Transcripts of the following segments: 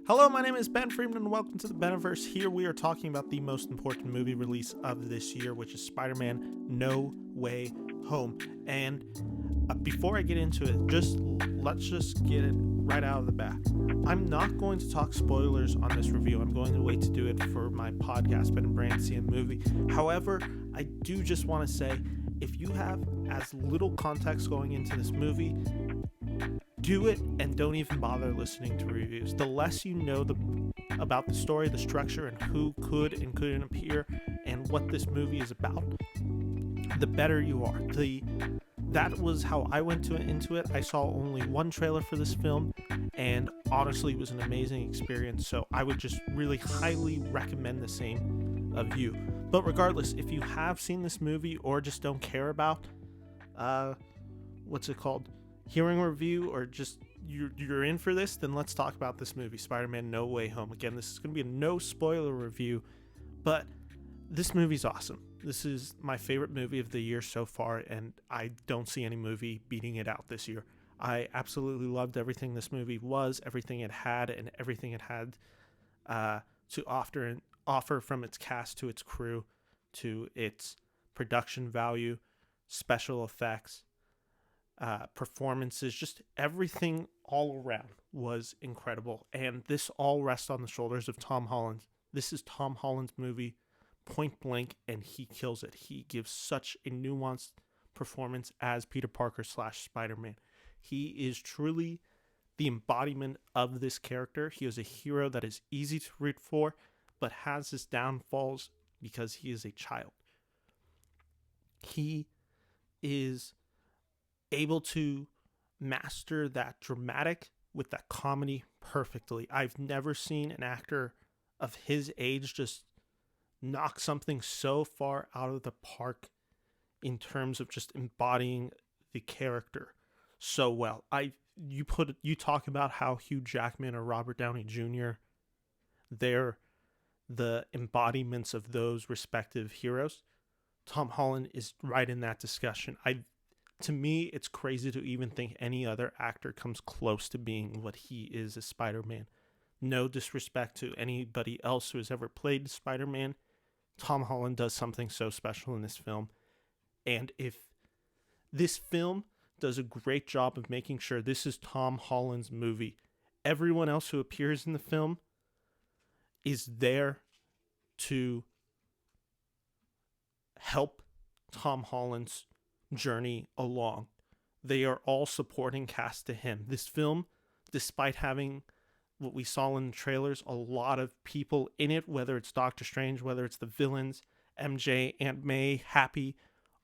Hello, my name is Ben Freeman, and welcome to the Beniverse. Here we are talking about the most important movie release of this year, which is Spider-Man No Way Home. And before I get into it, let's get it right out of the bat. I'm not going to talk spoilers on this review. I'm going to wait to do it for my podcast, Ben and Bran See movie. However, I do just want to say, if you have as little context going into this movie, do it and don't even bother listening to reviews. The less you know about the story, the structure, and who could and couldn't appear, and what this movie is about, the better you are. That was how I went into it. I saw only one trailer for this film, and honestly, it was an amazing experience. So I would just really highly recommend the same of you. But regardless, if you have seen this movie or just don't care about, hearing a review, or just you're in for this, then let's talk about this movie, Spider-Man No Way Home. Again, this is going to be a no spoiler review, but this movie's awesome. This is my favorite movie of the year so far, and I don't see any movie beating it out this year. I absolutely loved everything this movie was, everything it had, and everything it had to offer from its cast to its crew, to its production value, special effects, performances, just everything all around was incredible. And this all rests on the shoulders of Tom Holland. This is Tom Holland's movie, point blank, and he kills it. He gives such a nuanced performance as Peter Parker / Spider-Man. He is truly the embodiment of this character. He is a hero that is easy to root for, but has his downfalls because he is a child. He is able to master that dramatic with that comedy perfectly. I've never seen an actor of his age just knock something so far out of the park in terms of just embodying the character so well. You talk about how Hugh Jackman or Robert Downey Jr., they're the embodiments of those respective heroes. Tom Holland is right in that discussion. To me, it's crazy to even think any other actor comes close to being what he is as Spider-Man. No disrespect to anybody else who has ever played Spider-Man. Tom Holland does something so special in this film. And if this film does a great job of making sure this is Tom Holland's movie, everyone else who appears in the film is there to help Tom Holland's journey along. They are all supporting cast to him. This film, despite having what we saw in the trailers, a lot of people in it, whether it's Doctor Strange, whether it's the villains, MJ, Aunt May, Happy,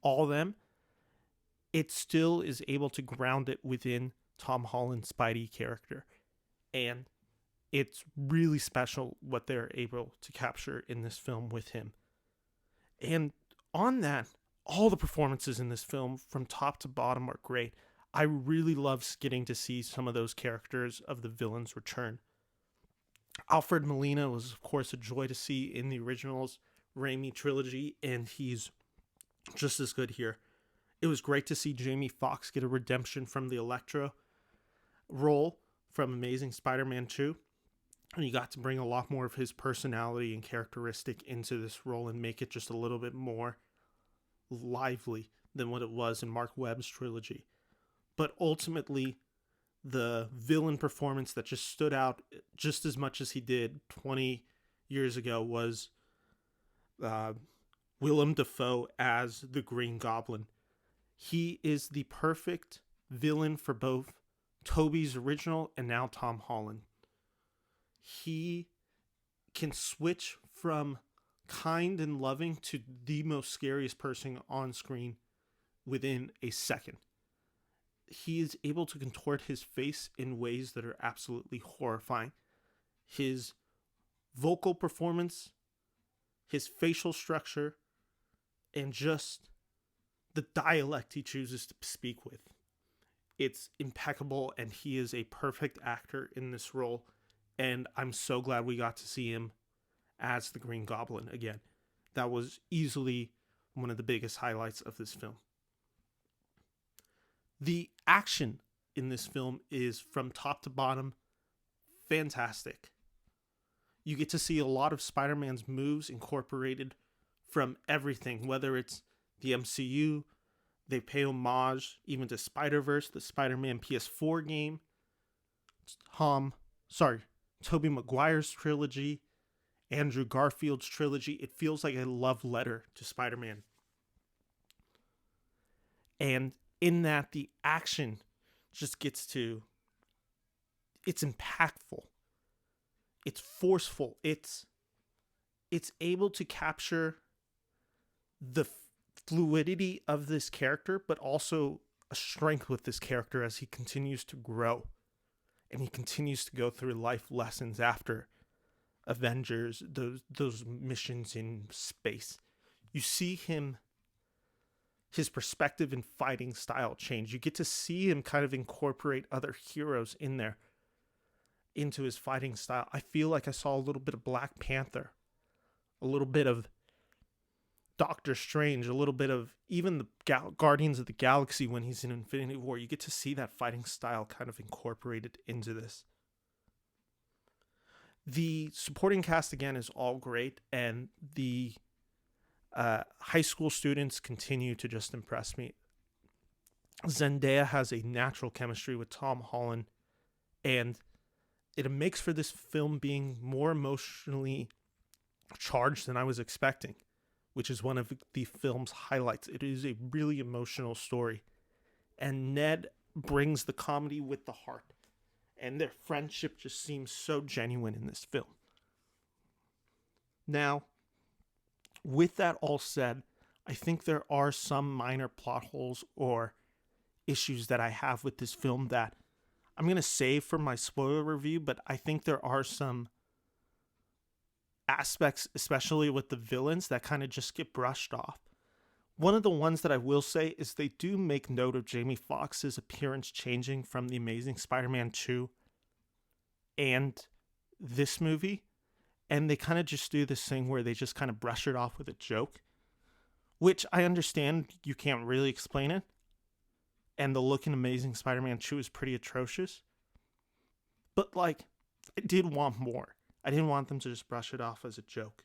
all of them, it still is able to ground it within Tom Holland's Spidey character. And it's really special what they're able to capture in this film with him. And on that, all the performances in this film from top to bottom are great. I really love getting to see some of those characters of the villains return. Alfred Molina was, of course, a joy to see in the originals Raimi trilogy, and he's just as good here. It was great to see Jamie Foxx get a redemption from the Electro role from Amazing Spider-Man 2. And he got to bring a lot more of his personality and characteristic into this role and make it just a little bit more lively than what it was in Mark Webb's trilogy. But ultimately, the villain performance that just stood out just as much as he did 20 years ago was Willam Defoe as the Green Goblin. He is the perfect villain for both Tobey's original and now Tom Holland. He can switch from kind and loving to the most scariest person on screen within a second. He is able to contort his face in ways that are absolutely horrifying. His vocal performance, his facial structure, and just the dialect he chooses to speak with. It's impeccable, and he is a perfect actor in this role. And I'm so glad we got to see him as the Green Goblin again. That was easily one of the biggest highlights of this film. The action in this film is, from top to bottom, fantastic. You get to see a lot of Spider-Man's moves incorporated from everything, whether it's the MCU, they pay homage even to Spider-Verse, the Spider-Man PS4 game, Tobey Maguire's trilogy, Andrew Garfield's trilogy. It feels like a love letter to Spider-Man. And in that, the action just gets to... It's impactful. It's forceful. It's able to capture the fluidity of this character, but also a strength with this character as he continues to grow. And he continues to go through life lessons after Avengers, those missions in space. You see his perspective and fighting style change. You get to see him kind of incorporate other heroes into his fighting style. I feel like I saw a little bit of Black Panther, a little bit of Doctor Strange, a little bit of even the Guardians of the Galaxy when he's in Infinity War. You get to see that fighting style kind of incorporated into this. The supporting cast, again, is all great, and the high school students continue to just impress me. Zendaya has a natural chemistry with Tom Holland, and it makes for this film being more emotionally charged than I was expecting, which is one of the film's highlights. It is a really emotional story, and Ned brings the comedy with the heart, and their friendship just seems so genuine in this film. Now, with that all said, I think there are some minor plot holes or issues that I have with this film that I'm going to save for my spoiler review, but I think there are some aspects, especially with the villains, that kind of just get brushed off. One of the ones that I will say is they do make note of Jamie Foxx's appearance changing from The Amazing Spider-Man 2 and this movie, and they kind of just do this thing where they just kind of brush it off with a joke, which I understand you can't really explain it, and the look in Amazing Spider-Man 2 is pretty atrocious, but like, I did want more. I didn't want them to just brush it off as a joke.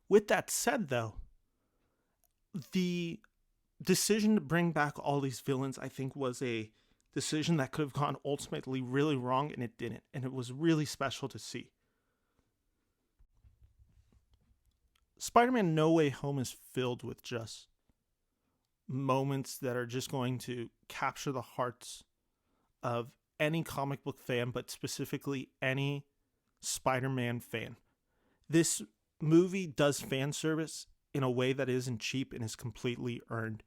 With that said, though, the decision to bring back all these villains, I think, was a decision that could have gone ultimately really wrong, and it didn't. And it was really special to see. Spider-Man No Way Home is filled with just moments that are just going to capture the hearts of any comic book fan, but specifically any Spider-Man fan. This movie does fan service in a way that isn't cheap and is completely earned.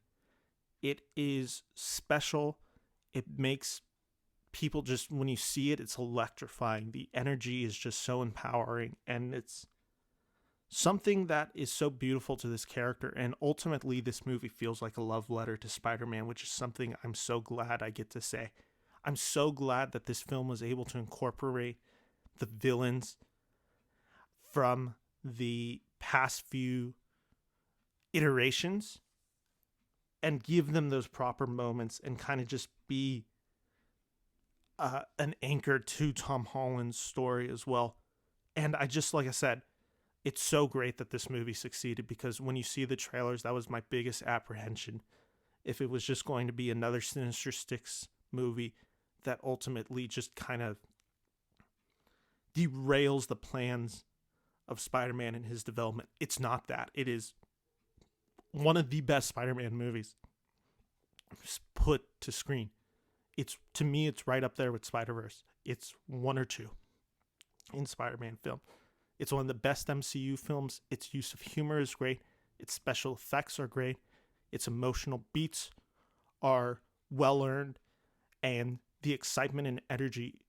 It is special. It makes people just, when you see it, it's electrifying. The energy is just so empowering, and it's something that is so beautiful to this character. And ultimately, this movie feels like a love letter to Spider-Man, which is something I'm so glad I get to say. I'm so glad that this film was able to incorporate the villains from the past few iterations and give them those proper moments and kind of just be an anchor to Tom Holland's story as well. And I just, like I said, it's so great that this movie succeeded, because when you see the trailers, that was my biggest apprehension. If it was just going to be another Sinister Six movie that ultimately just kind of derails the plans of Spider-Man and his development. It's not that. It is one of the best Spider-Man movies put to screen. To me, it's right up there with Spider-Verse. It's one or two in Spider-Man film. It's one of the best MCU films. Its use of humor is great. Its special effects are great. Its emotional beats are well earned. And the excitement and energy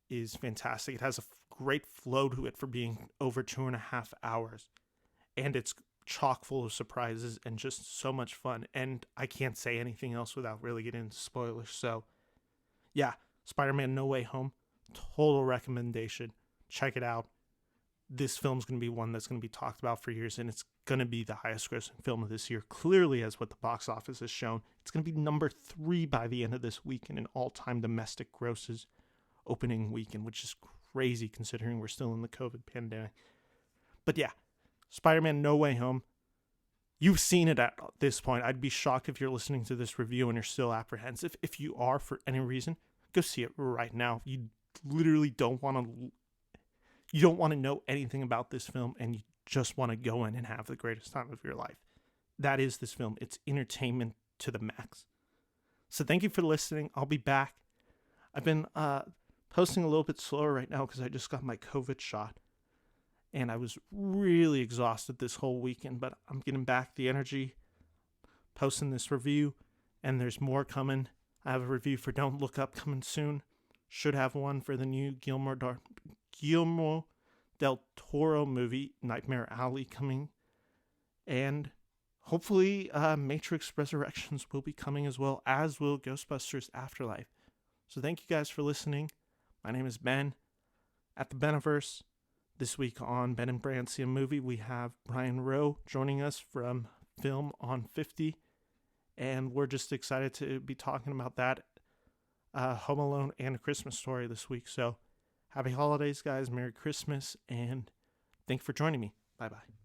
is fantastic. It has a great flow to it for being over 2.5 hours. And it's chock full of surprises and just so much fun. And I can't say anything else without really getting into spoilers. So, yeah, Spider-Man No Way Home, total recommendation. Check it out. This film's going to be one that's going to be talked about for years, and it's going to be the highest grossing film of this year, clearly, as what the box office has shown. It's going to be number 3 by the end of this week in an all-time domestic grosses opening weekend, which is crazy considering we're still in the COVID pandemic. But yeah, Spider-Man No Way Home. You've seen it at this point. I'd be shocked if you're listening to this review and you're still apprehensive. If you are for any reason, go see it right now. You literally don't want to know anything about this film, and you just want to go in and have the greatest time of your life. That is this film. It's entertainment to the max. So thank you for listening. I'll be back. I've been posting a little bit slower right now because I just got my COVID shot. And I was really exhausted this whole weekend, but I'm getting back the energy, posting this review, and there's more coming. I have a review for Don't Look Up coming soon. Should have one for the new Guillermo del Toro movie, Nightmare Alley, coming. And hopefully Matrix Resurrections will be coming as well, as will Ghostbusters Afterlife. So thank you guys for listening. My name is Ben at the Beniverse. This week on Ben and Bran See a Movie, we have Brian Rowe joining us from Film on 50. And we're just excited to be talking about that, Home Alone and A Christmas Story this week. So happy holidays, guys. Merry Christmas. And thank you for joining me. Bye-bye.